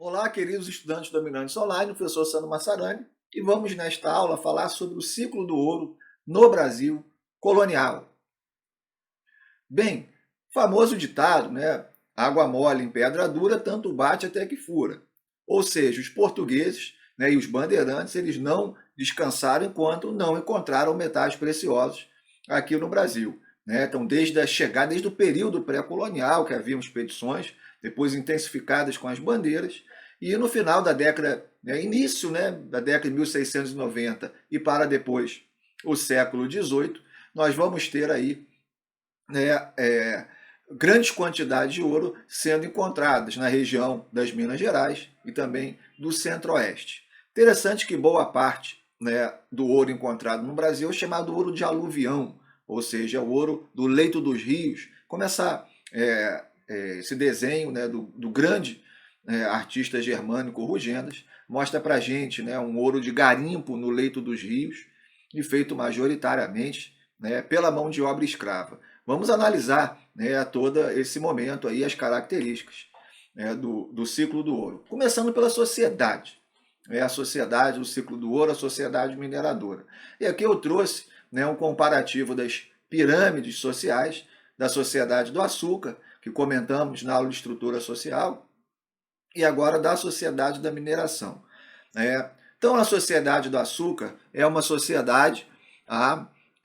Olá, queridos estudantes dominantes online, professor Sandro Massarani, e vamos nesta aula falar sobre o ciclo do ouro no Brasil colonial. Bem, famoso ditado, né? Água mole em pedra dura, tanto bate até que fura. Ou seja, os portugueses, né, e os bandeirantes, eles não descansaram enquanto não encontraram metais preciosos aqui no Brasil. Né? Então, desde a chegada, desde o período pré-colonial, que haviam expedições, depois intensificadas com as bandeiras, e no final da década, né, início, né, da década de 1690 e para depois o século XVIII, nós vamos ter aí, né, grandes quantidades de ouro sendo encontradas na região das Minas Gerais e também do Centro-Oeste. Interessante que boa parte, né, do ouro encontrado no Brasil é chamado ouro de aluvião, ou seja, o ouro do leito dos rios, como esse desenho, né, do grande artista germânico Rugendas mostra para a gente, né, um ouro de garimpo no leito dos rios e feito majoritariamente, né, pela mão de obra escrava. Vamos analisar, né, todo esse momento aí, as características, né, do ciclo do ouro. Começando pela sociedade. A sociedade, o ciclo do ouro, a sociedade mineradora. E aqui eu trouxe, né, um comparativo das pirâmides sociais, da sociedade do açúcar, que comentamos na aula de estrutura social, e agora da sociedade da mineração. Então, a sociedade do açúcar é uma sociedade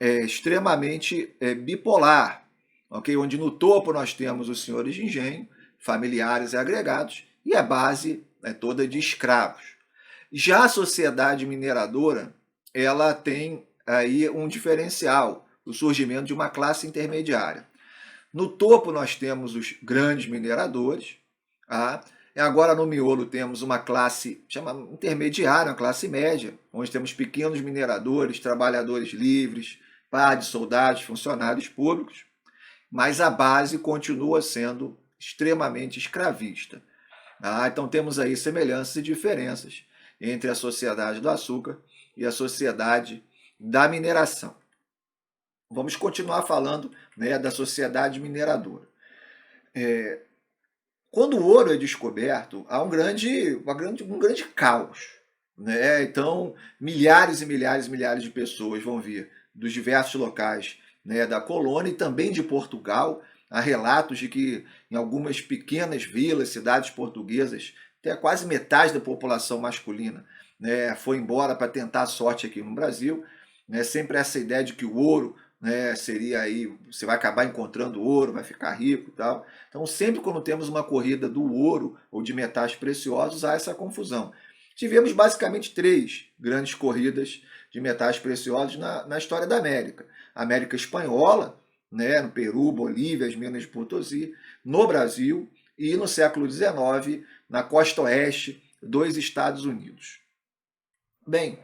extremamente bipolar, okay? Onde no topo nós temos os senhores de engenho, familiares e agregados, e a base é toda de escravos. Já a sociedade mineradora, ela tem aí um diferencial, o surgimento de uma classe intermediária. No topo nós temos os grandes mineradores, agora no miolo temos uma classe chamada intermediária, uma classe média, onde temos pequenos mineradores, trabalhadores livres, padres, soldados, funcionários públicos, mas a base continua sendo extremamente escravista. Então temos aí semelhanças e diferenças entre a sociedade do açúcar e a sociedade da mineração. Vamos continuar falando, né, da sociedade mineradora. Quando o ouro é descoberto, há um grande caos. Né? Então, milhares e milhares e milhares de pessoas vão vir dos diversos locais, né, da colônia e também de Portugal. Há relatos de que em algumas pequenas vilas, cidades portuguesas, até quase metade da população masculina, né, foi embora para tentar a sorte aqui no Brasil. Né? Sempre essa ideia de que o ouro, né, seria aí, você vai acabar encontrando ouro, vai ficar rico e tal. Então, sempre quando temos uma corrida do ouro ou de metais preciosos, há essa confusão. Tivemos basicamente três grandes corridas de metais preciosos na história da América. A América Espanhola, né, no Peru, Bolívia, as Minas de Potosí, no Brasil e no século XIX, na costa oeste dos Estados Unidos. Bem,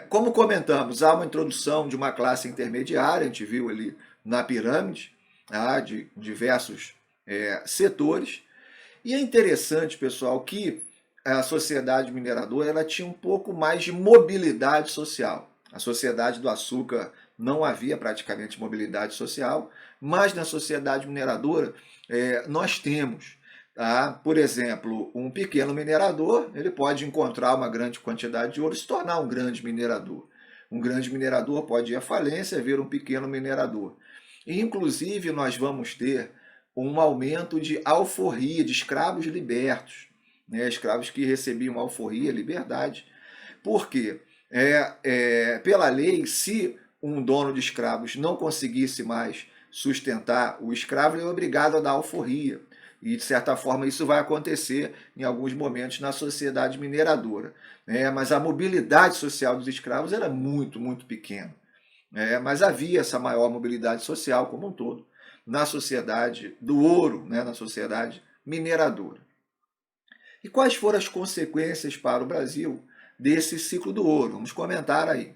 como comentamos, há uma introdução de uma classe intermediária, a gente viu ali na pirâmide, de diversos setores. E é interessante, pessoal, que a sociedade mineradora ela tinha um pouco mais de mobilidade social. A sociedade do açúcar não havia praticamente mobilidade social, mas na sociedade mineradora nós temos, por exemplo, um pequeno minerador, ele pode encontrar uma grande quantidade de ouro e se tornar um grande minerador. Um grande minerador pode ir à falência e vir um pequeno minerador. E, inclusive, nós vamos ter um aumento de alforria, de escravos libertos, né? Escravos que recebiam alforria, liberdade. Por quê? Pela lei, se um dono de escravos não conseguisse mais sustentar o escravo, ele é obrigado a dar alforria. E, de certa forma, isso vai acontecer em alguns momentos na sociedade mineradora. Mas a mobilidade social dos escravos era muito, muito pequena. Mas havia essa maior mobilidade social como um todo na sociedade do ouro, né, na sociedade mineradora. E quais foram as consequências para o Brasil desse ciclo do ouro? Vamos comentar aí.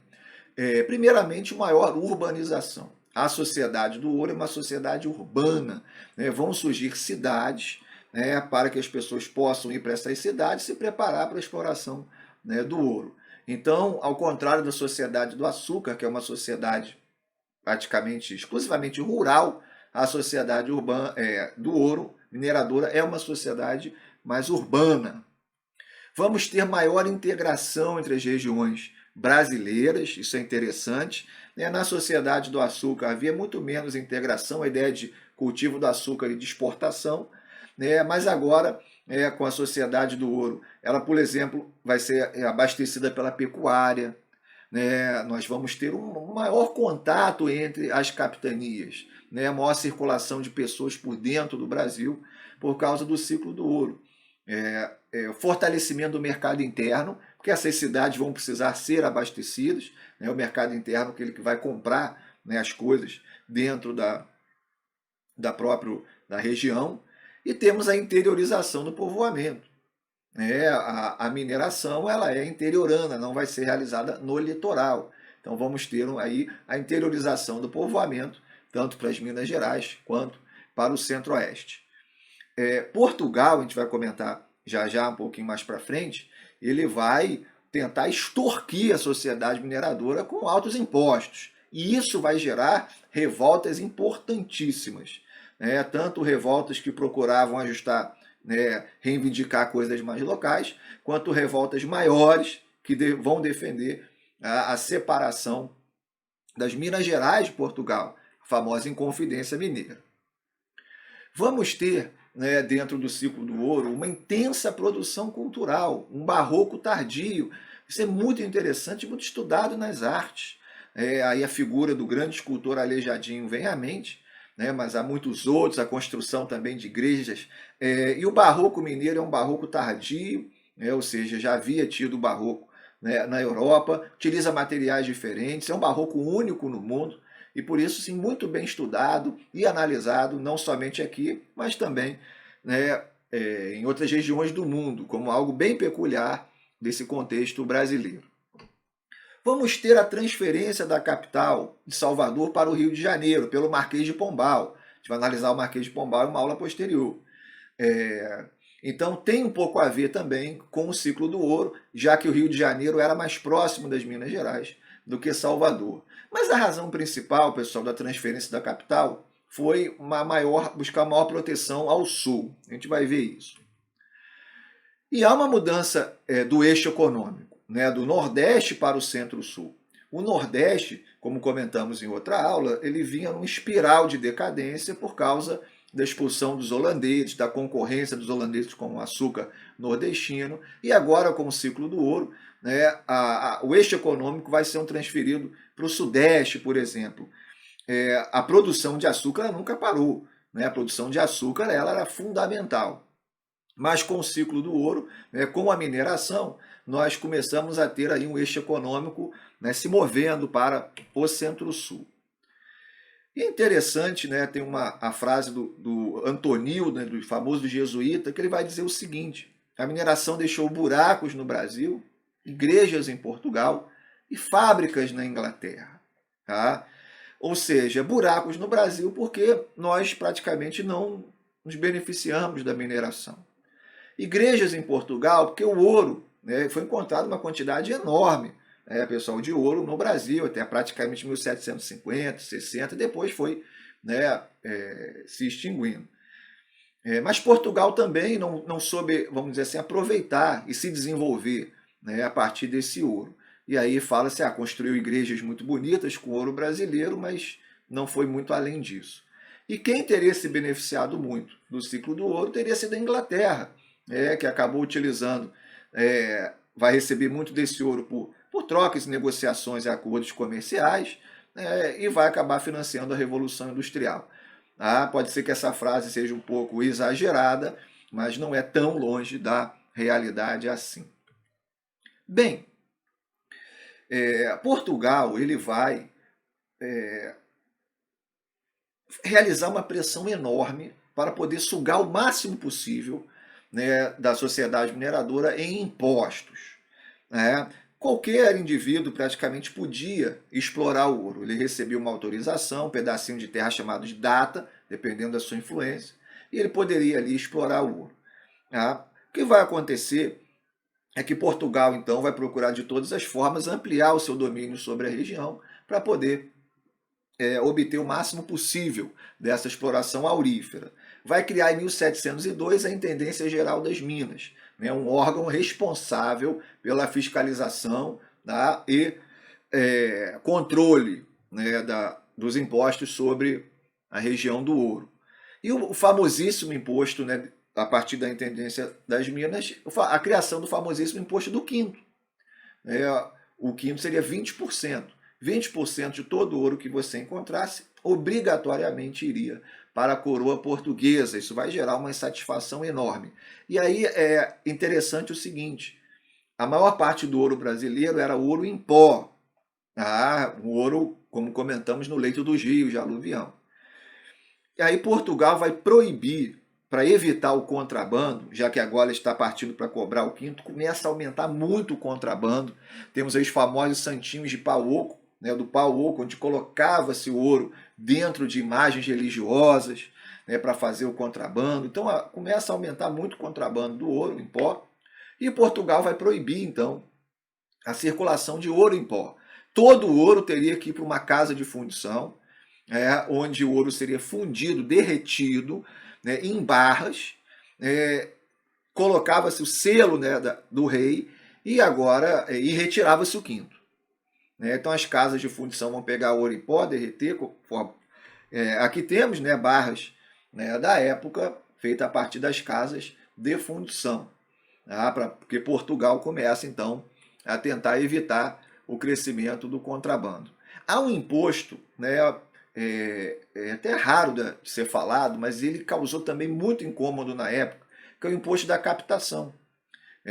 Primeiramente, maior urbanização. A sociedade do ouro é uma sociedade urbana. Né? Vão surgir cidades, né, para que as pessoas possam ir para essas cidades e se preparar para a exploração, né, do ouro. Então, ao contrário da sociedade do açúcar, que é uma sociedade praticamente exclusivamente rural, a sociedade urbana do ouro mineradora é uma sociedade mais urbana. Vamos ter maior integração entre as regiões brasileiras, isso é interessante. Na sociedade do açúcar havia muito menos integração, a ideia de cultivo do açúcar e de exportação, mas agora, com a sociedade do ouro, ela, por exemplo, vai ser abastecida pela pecuária, nós vamos ter um maior contato entre as capitanias, maior circulação de pessoas por dentro do Brasil, por causa do ciclo do ouro. O fortalecimento do mercado interno, porque essas cidades vão precisar ser abastecidas, o mercado interno, aquele que vai comprar as coisas dentro da região, e temos a interiorização do povoamento. A mineração ela é interiorana, não vai ser realizada no litoral. Então vamos ter aí a interiorização do povoamento, tanto para as Minas Gerais quanto para o Centro-Oeste. Portugal, a gente vai comentar já um pouquinho mais para frente, ele vai tentar extorquir a sociedade mineradora com altos impostos. E isso vai gerar revoltas importantíssimas. Tanto revoltas que procuravam ajustar, reivindicar coisas mais locais, quanto revoltas maiores que vão defender a separação das Minas Gerais de Portugal, a famosa Inconfidência Mineira. Vamos ter, dentro do ciclo do ouro, uma intensa produção cultural, um barroco tardio. Isso é muito interessante, muito estudado nas artes. Aí a figura do grande escultor Aleijadinho vem à mente, mas há muitos outros, a construção também de igrejas. E o barroco mineiro é um barroco tardio, ou seja, já havia tido o barroco na Europa, utiliza materiais diferentes, é um barroco único no mundo, e por isso, sim, muito bem estudado e analisado, não somente aqui, mas também em outras regiões do mundo, como algo bem peculiar desse contexto brasileiro. Vamos ter a transferência da capital de Salvador para o Rio de Janeiro, pelo Marquês de Pombal. A gente vai analisar o Marquês de Pombal em uma aula posterior. Então tem um pouco a ver também com o ciclo do ouro, já que o Rio de Janeiro era mais próximo das Minas Gerais do que Salvador. Mas a razão principal, pessoal, da transferência da capital foi buscar maior proteção ao sul. A gente vai ver isso. E há uma mudança do eixo econômico, do Nordeste para o Centro-Sul. O Nordeste, como comentamos em outra aula, ele vinha numa espiral de decadência por causa da expulsão dos holandeses, da concorrência dos holandeses com o açúcar nordestino, e agora com o ciclo do ouro, o eixo econômico vai ser transferido para o Sudeste, por exemplo. A produção de açúcar nunca parou, a produção de açúcar ela era fundamental. Mas com o ciclo do ouro, com a mineração, nós começamos a ter aí um eixo econômico se movendo para o Centro-Sul. E é interessante, tem a frase do Antonil, do famoso jesuíta, que ele vai dizer o seguinte: a mineração deixou buracos no Brasil, igrejas em Portugal e fábricas na Inglaterra. Tá? Ou seja, buracos no Brasil porque nós praticamente não nos beneficiamos da mineração. Igrejas em Portugal, porque o ouro foi encontrado uma quantidade enorme, pessoal, de ouro no Brasil, até praticamente 1750, 60, depois foi se extinguindo. Mas Portugal também não soube, vamos dizer assim, aproveitar e se desenvolver a partir desse ouro. E aí fala-se, construiu igrejas muito bonitas com ouro brasileiro, mas não foi muito além disso. E quem teria se beneficiado muito do ciclo do ouro teria sido a Inglaterra, que acabou utilizando, vai receber muito desse ouro por trocas, negociações e acordos comerciais, e vai acabar financiando a Revolução Industrial. Pode ser que essa frase seja um pouco exagerada, mas não é tão longe da realidade assim. Bem, Portugal ele vai realizar uma pressão enorme para poder sugar o máximo possível da sociedade mineradora em impostos. Qualquer indivíduo praticamente podia explorar o ouro. Ele recebia uma autorização, um pedacinho de terra chamado de data, dependendo da sua influência, e ele poderia ali explorar o ouro. O que vai acontecer é que Portugal, então, vai procurar de todas as formas ampliar o seu domínio sobre a região para poder obter o máximo possível dessa exploração aurífera. vai criar em 1702 a Intendência Geral das Minas, né, um órgão responsável pela fiscalização, tá, e controle, né, dos impostos sobre a região do ouro. E o famosíssimo imposto, né, a partir da Intendência das Minas, a criação do famosíssimo imposto do quinto. O quinto seria 20%. 20% de todo o ouro que você encontrasse obrigatoriamente iria para a coroa portuguesa. Isso vai gerar uma insatisfação enorme. E aí é interessante o seguinte, a maior parte do ouro brasileiro era ouro em pó. O ouro, como comentamos, no leito dos rios, de aluvião. E aí Portugal vai proibir, para evitar o contrabando, já que agora está partindo para cobrar o quinto, começa a aumentar muito o contrabando. Temos aí os famosos santinhos de pau oco, né, do pau oco, onde colocava-se o ouro dentro de imagens religiosas, né, para fazer o contrabando. Então começa a aumentar muito o contrabando do ouro em pó. E Portugal vai proibir, então, a circulação de ouro em pó. Todo o ouro teria que ir para uma casa de fundição, onde o ouro seria fundido, derretido, né, em barras, colocava-se o selo, né, do rei e retirava-se o quinto. Então as casas de fundição vão pegar ouro em pó, derreter. Aqui temos, né, barras, né, da época feita a partir das casas de fundição, porque Portugal começa então a tentar evitar o crescimento do contrabando. Há um imposto, né, até raro de ser falado, mas ele causou também muito incômodo na época, que é o imposto da captação,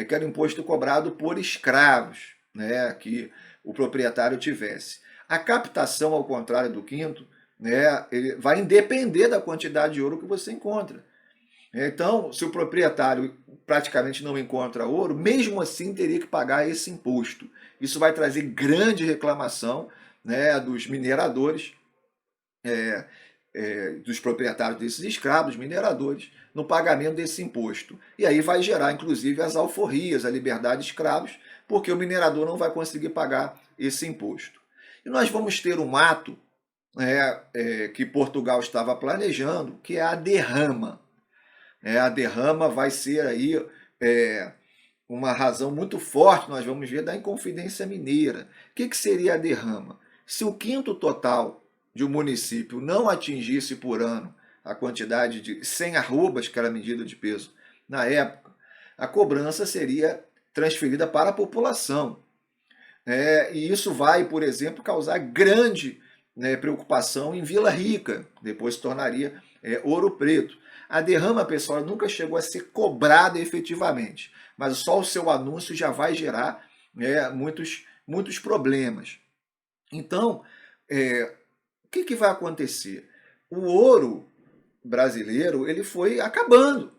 que era o imposto cobrado por escravos, né, que o proprietário tivesse. A captação, ao contrário do quinto, né, ele vai depender da quantidade de ouro que você encontra. Então, se o proprietário praticamente não encontra ouro, mesmo assim teria que pagar esse imposto. Isso vai trazer grande reclamação, né, dos mineradores, dos proprietários desses escravos, mineradores, no pagamento desse imposto. E aí vai gerar, inclusive, as alforrias, a liberdade de escravos, porque o minerador não vai conseguir pagar esse imposto. E nós vamos ter um ato que Portugal estava planejando, que é a derrama. A derrama vai ser aí uma razão muito forte, nós vamos ver, da Inconfidência Mineira. O que seria a derrama? Se o quinto total de um município não atingisse por ano a quantidade de 100 arrobas, que era a medida de peso na época, a cobrança seria transferida para a população. E isso vai, por exemplo, causar grande, né, preocupação em Vila Rica, depois se tornaria Ouro Preto. A derrama, pessoal, nunca chegou a ser cobrada efetivamente, mas só o seu anúncio já vai gerar muitos problemas. Então, o que vai acontecer? O ouro brasileiro ele foi acabando.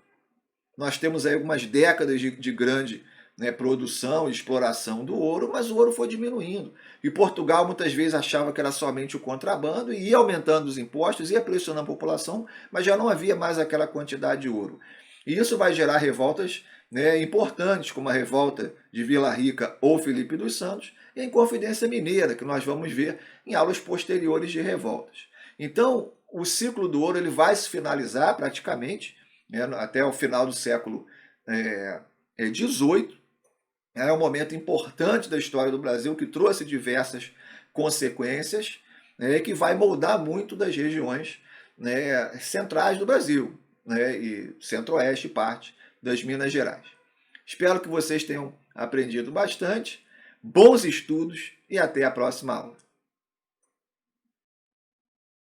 Nós temos aí algumas décadas de grande, né, produção e exploração do ouro, mas o ouro foi diminuindo. E Portugal muitas vezes achava que era somente o contrabando e ia aumentando os impostos, ia pressionando a população, mas já não havia mais aquela quantidade de ouro. E isso vai gerar revoltas, né, importantes, como a revolta de Vila Rica ou Felipe dos Santos, e a Inconfidência Mineira, que nós vamos ver em aulas posteriores de revoltas. Então, o ciclo do ouro ele vai se finalizar praticamente, né, até o final do século XVIII. É um momento importante da história do Brasil que trouxe diversas consequências, né, que vai moldar muito das regiões, né, centrais do Brasil, né, e centro-oeste e parte das Minas Gerais. Espero que vocês tenham aprendido bastante, bons estudos e até a próxima aula.